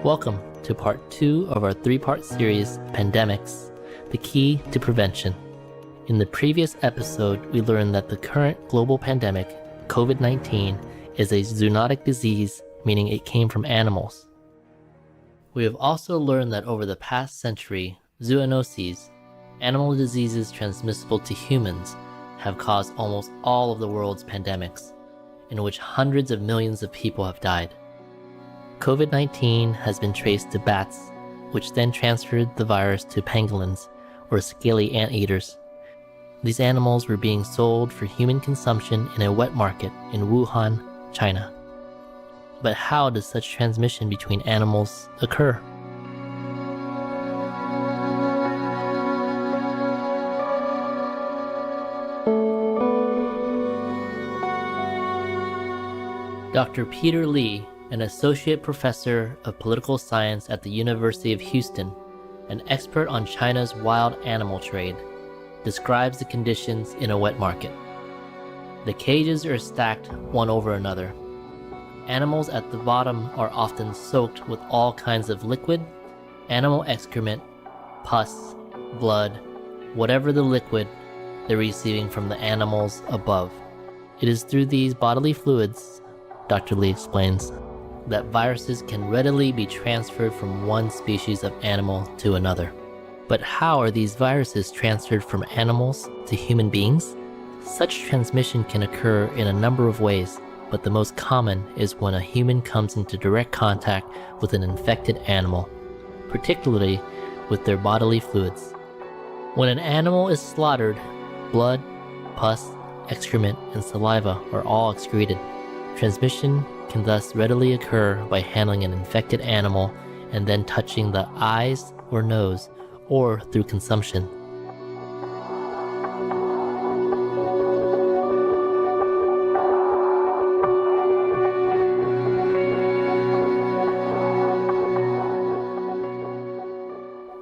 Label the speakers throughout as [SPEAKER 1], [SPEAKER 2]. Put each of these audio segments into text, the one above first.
[SPEAKER 1] Welcome to part 2 of our 3-part series, Pandemics, the Key to Prevention. In the previous episode, we learned that the current global pandemic, COVID-19, is a zoonotic disease, meaning it came from animals. We have also learned that over the past century, zoonoses, animal diseases transmissible to humans, have caused almost all of the world's pandemics, in which hundreds of millions of people have died. COVID-19 has been traced to bats, which then transferred the virus to pangolins, or scaly anteaters. These animals were being sold for human consumption in a wet market in Wuhan, China. But how does such transmission between animals occur? Dr. Peter Lee, an associate professor of political science at the University of Houston, an expert on China's wild animal trade, describes the conditions in a wet market. The cages are stacked one over another. Animals at the bottom are often soaked with all kinds of liquid, animal excrement, pus, blood, whatever the liquid they're receiving from the animals above. It is through these bodily fluids, Dr. Lee explains, that viruses can readily be transferred from one species of animal to another. But how are these viruses transferred from animals to human beings? Such transmission can occur in a number of ways, but the most common is when a human comes into direct contact with an infected animal, particularly with their bodily fluids. When an animal is slaughtered, blood, pus, excrement, and saliva are all excreted. Transmission can thus readily occur by handling an infected animal and then touching the eyes or nose, or through consumption.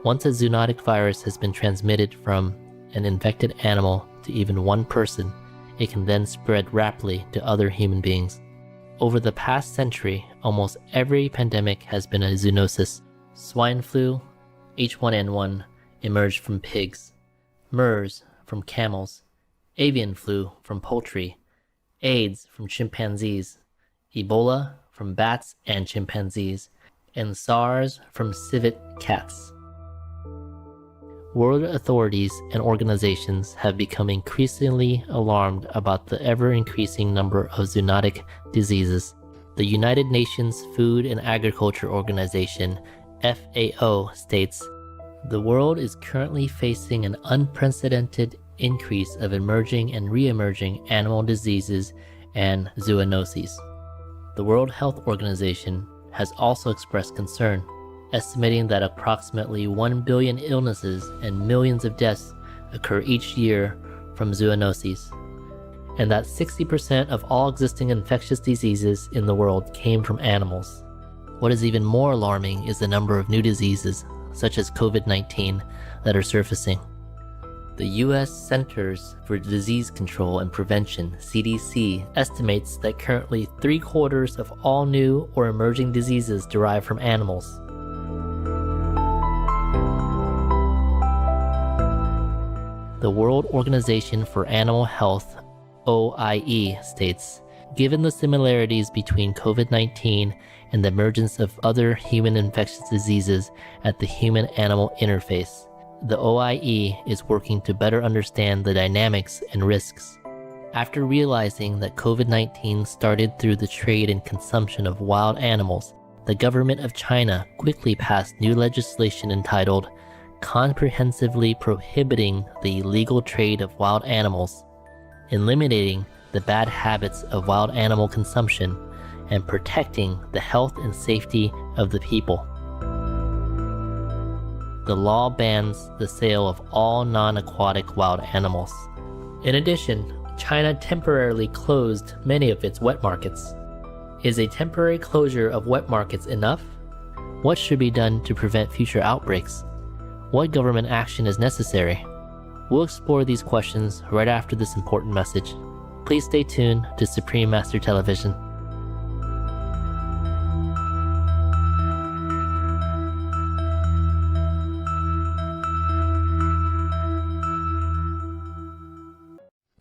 [SPEAKER 1] Once a zoonotic virus has been transmitted from an infected animal to even one person, it can then spread rapidly to other human beings. Over the past century, almost every pandemic has been a zoonosis. Swine flu, H1N1, emerged from pigs, MERS from camels, avian flu from poultry, AIDS from chimpanzees, Ebola from bats and chimpanzees, and SARS from civet cats. World authorities and organizations have become increasingly alarmed about the ever-increasing number of zoonotic diseases. The United Nations Food and Agriculture Organization, FAO, states, "The world is currently facing an unprecedented increase of emerging and re-emerging animal diseases and zoonoses." The World Health Organization has also expressed concern, estimating that approximately 1 billion illnesses and millions of deaths occur each year from zoonoses, and that 60% of all existing infectious diseases in the world came from animals. What is even more alarming is the number of new diseases, such as COVID-19, that are surfacing. The U.S. Centers for Disease Control and Prevention, CDC, estimates that currently 3/4 of all new or emerging diseases derive from animals. The World Organization for Animal Health, OIE, states, "Given the similarities between COVID-19 and the emergence of other human infectious diseases at the human-animal interface, the OIE is working to better understand the dynamics and risks." After realizing that COVID-19 started through the trade and consumption of wild animals, the government of China quickly passed new legislation entitled "Comprehensively Prohibiting the Illegal Trade of Wild Animals," eliminating the bad habits of wild animal consumption and protecting the health and safety of the people. The law bans the sale of all non-aquatic wild animals. In addition, China temporarily closed many of its wet markets. Is a temporary closure of wet markets enough? What should be done to prevent future outbreaks? What government action is necessary? We'll explore these questions right after this important message. Please stay tuned to Supreme Master Television.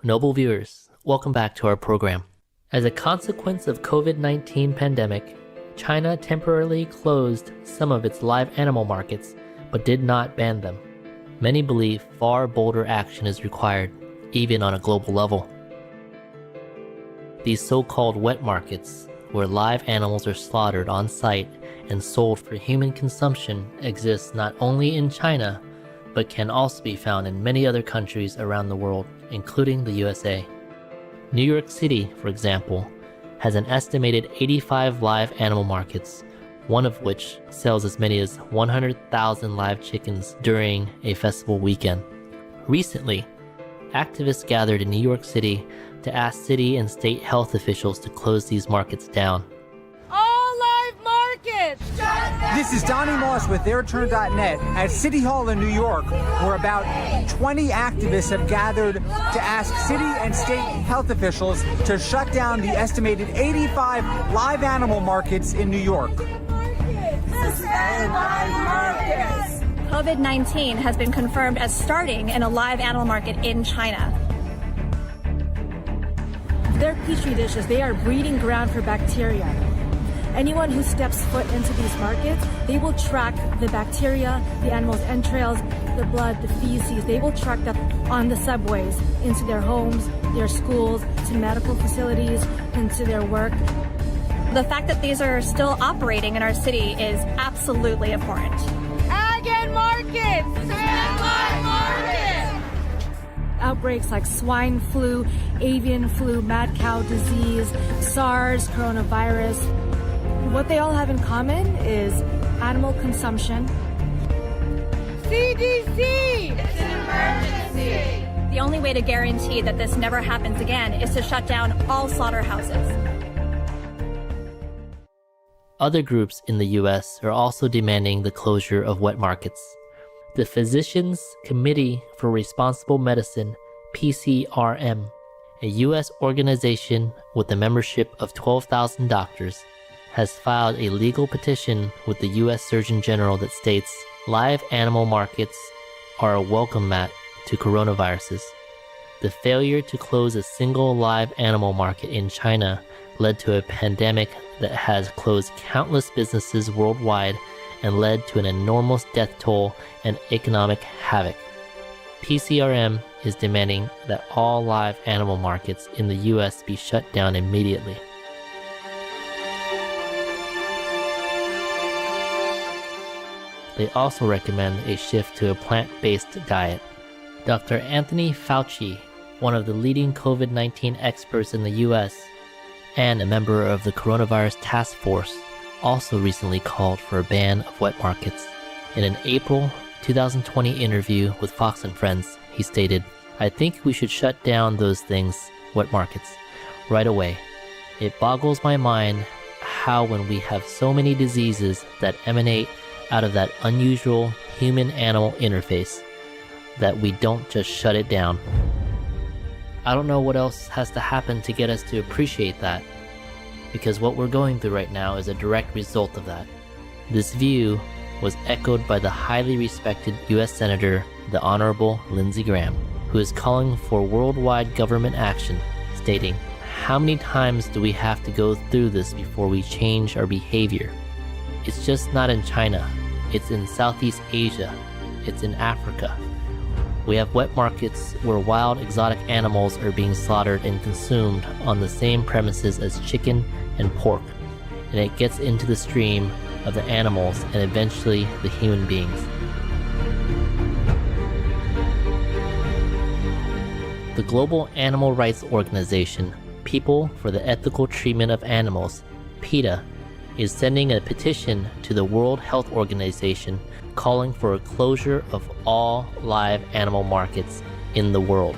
[SPEAKER 1] Noble viewers, welcome back to our program. As a consequence of COVID-19 pandemic, China temporarily closed some of its live animal markets, but did not ban them. Many believe far bolder action is required, even on a global level. These so-called wet markets, where live animals are slaughtered on site and sold for human consumption, exist not only in China, but can also be found in many other countries around the world, including the USA. New York City, for example, has an estimated 85 live animal markets, one of which sells as many as 100,000 live chickens during a festival weekend. Recently, activists gathered in New York City to ask city and state health officials to close these markets down.
[SPEAKER 2] All live markets!
[SPEAKER 3] This is Donnie Moss with TheirTurn.net at City Hall in New York, where about 20 activists have gathered to ask city and state health officials to shut down the estimated 85 live animal markets in New York.
[SPEAKER 4] COVID-19 has been confirmed as starting in a live animal market in China.
[SPEAKER 2] They're petri dishes. They are breeding ground for bacteria. Anyone who steps foot into these markets, they will track the bacteria, the animal's entrails, the blood, the feces. They will track that on the subways, into their homes, their schools, to medical facilities, into their work.
[SPEAKER 4] The fact that these are still operating in our city is absolutely abhorrent.
[SPEAKER 2] Ag and markets! And live markets! Outbreaks like swine flu, avian flu, mad cow disease, SARS, coronavirus. What they all have in common is animal consumption. CDC! It's an emergency!
[SPEAKER 4] The only way to guarantee that this never happens again is to shut down all slaughterhouses.
[SPEAKER 1] Other groups in the US are also demanding the closure of wet markets. The Physicians Committee for Responsible Medicine, PCRM, a US organization with a membership of 12,000 doctors, has filed a legal petition with the US Surgeon General that states live animal markets are a welcome mat to coronaviruses. The failure to close a single live animal market in China led to a pandemic that has closed countless businesses worldwide and led to an enormous death toll and economic havoc. PCRM is demanding that all live animal markets in the US be shut down immediately. They also recommend a shift to a plant-based diet. Dr. Anthony Fauci, one of the leading COVID-19 experts in the US and a member of the Coronavirus Task Force, also recently called for a ban of wet markets. In an April 2020 interview with Fox and Friends, he stated, "I think we should shut down those things, wet markets, right away. It boggles my mind how when we have so many diseases that emanate out of that unusual human-animal interface, that we don't just shut it down." I don't know what else has to happen to get us to appreciate that, because what we're going through right now is a direct result of that. This view was echoed by the highly respected US Senator, the Honorable Lindsey Graham, who is calling for worldwide government action, stating, "How many times do we have to go through this before we change our behavior? It's just not in China. It's in Southeast Asia. It's in Africa. We have wet markets where wild exotic animals are being slaughtered and consumed on the same premises as chicken and pork, and it gets into the stream of the animals and eventually the human beings." The global animal rights organization, People for the Ethical Treatment of Animals, PETA, is sending a petition to the World Health Organization calling for a closure of all live animal markets in the world.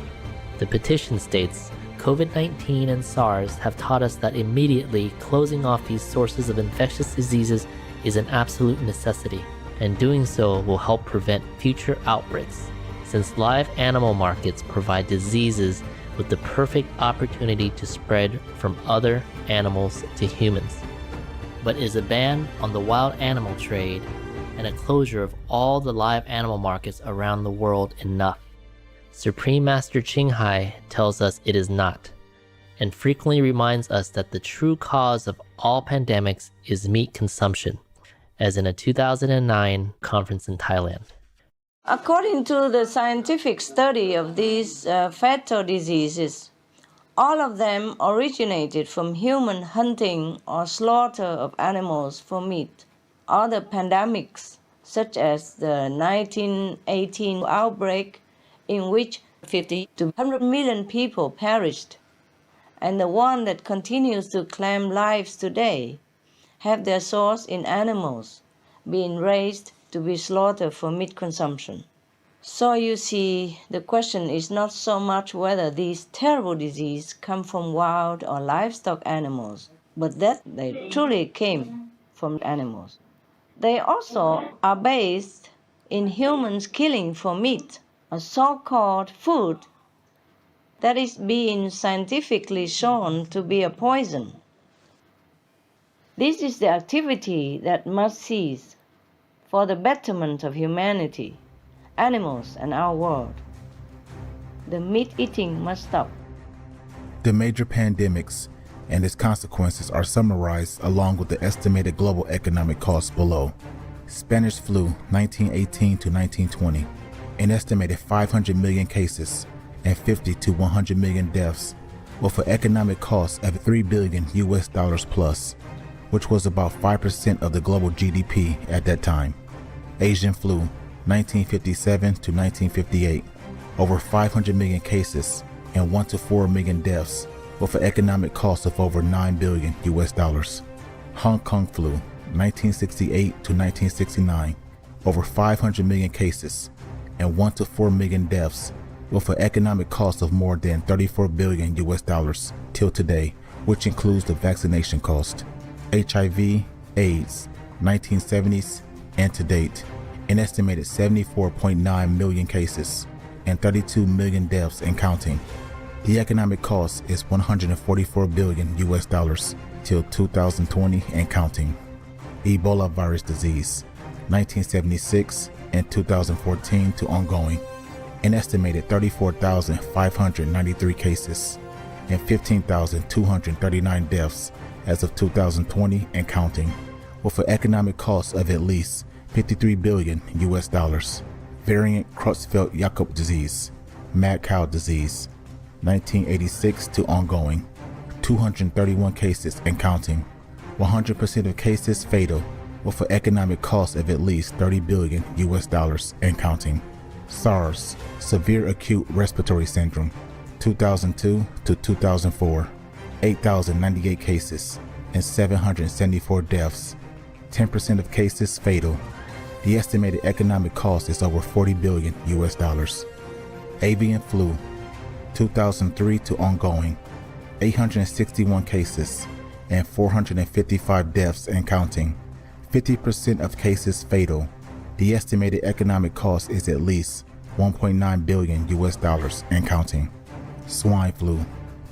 [SPEAKER 1] The petition states, "COVID-19 and SARS have taught us that immediately closing off these sources of infectious diseases is an absolute necessity, and doing so will help prevent future outbreaks, since live animal markets provide diseases with the perfect opportunity to spread from other animals to humans." But is a ban on the wild animal trade and a closure of all the live animal markets around the world enough? Supreme Master Ching Hai tells us it is not, and frequently reminds us that the true cause of all pandemics is meat consumption, as in a 2009 conference in Thailand.
[SPEAKER 5] According to the scientific study of these fatal diseases, all of them originated from human hunting or slaughter of animals for meat. Other pandemics, such as the 1918 outbreak, in which 50 to 100 million people perished, and the one that continues to claim lives today, have their source in animals being raised to be slaughtered for meat consumption. So you see, the question is not so much whether these terrible diseases come from wild or livestock animals, but that they truly came from animals. They also are based in humans killing for meat, a so-called food that is being scientifically shown to be a poison. This is the activity that must cease for the betterment of humanity, animals, and our world. The meat eating must stop.
[SPEAKER 6] The major pandemics and its consequences are summarized along with the estimated global economic costs below. Spanish flu, 1918 to 1920, an estimated 500 million cases and 50 to 100 million deaths, with an economic cost of $3 billion plus, which was about 5% of the global GDP at that time. Asian flu, 1957 to 1958, over 500 million cases and 1 to 4 million deaths, with an economic cost of over $9 billion. Hong Kong flu, 1968 to 1969, over 500 million cases and 1 to 4 million deaths, with an economic cost of more than $34 billion till today, which includes the vaccination cost. HIV, AIDS, 1970s and to date, an estimated 74.9 million cases and 32 million deaths and counting. The economic cost is $144 billion till 2020 and counting. Ebola virus disease, 1976 and 2014 to ongoing, an estimated 34,593 cases and 15,239 deaths as of 2020 and counting, with an economic cost of at least $53 billion. Variant Creutzfeldt-Jakob disease, mad cow disease, 1986 to ongoing, 231 cases and counting, 100% of cases fatal, with an economic cost of at least $30 billion and counting. SARS, severe acute respiratory syndrome, 2002 to 2004, 8,098 cases and 774 deaths, 10% of cases fatal. The estimated economic cost is over $40 billion. Avian flu, 2003 to ongoing, 861 cases and 455 deaths and counting, 50% of cases fatal. The estimated economic cost is at least $1.9 billion and counting. Swine flu,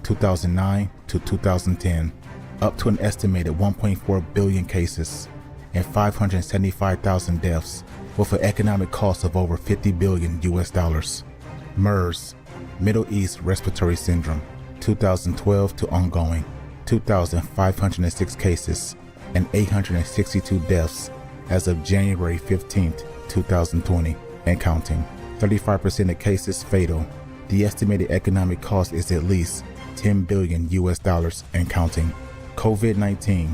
[SPEAKER 6] 2009 to 2010, up to an estimated 1.4 billion cases and 575,000 deaths, with an economic cost of over $50 billion. MERS, Middle East Respiratory Syndrome, 2012 to ongoing, 2,506 cases and 862 deaths as of January 15th, 2020 and counting. 35% of cases fatal. The estimated economic cost is at least $10 billion and counting. COVID-19,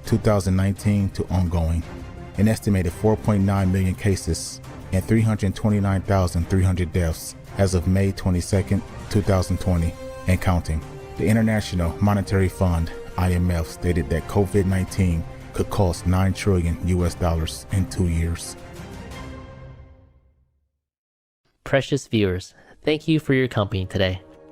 [SPEAKER 6] 2019 to ongoing, an estimated 4.9 million cases and 329,300 deaths as of May 22nd, 2020 and counting. The International Monetary Fund, IMF, stated that COVID-19 could cost $9 trillion in 2 years.
[SPEAKER 1] Precious viewers, thank you for your company today.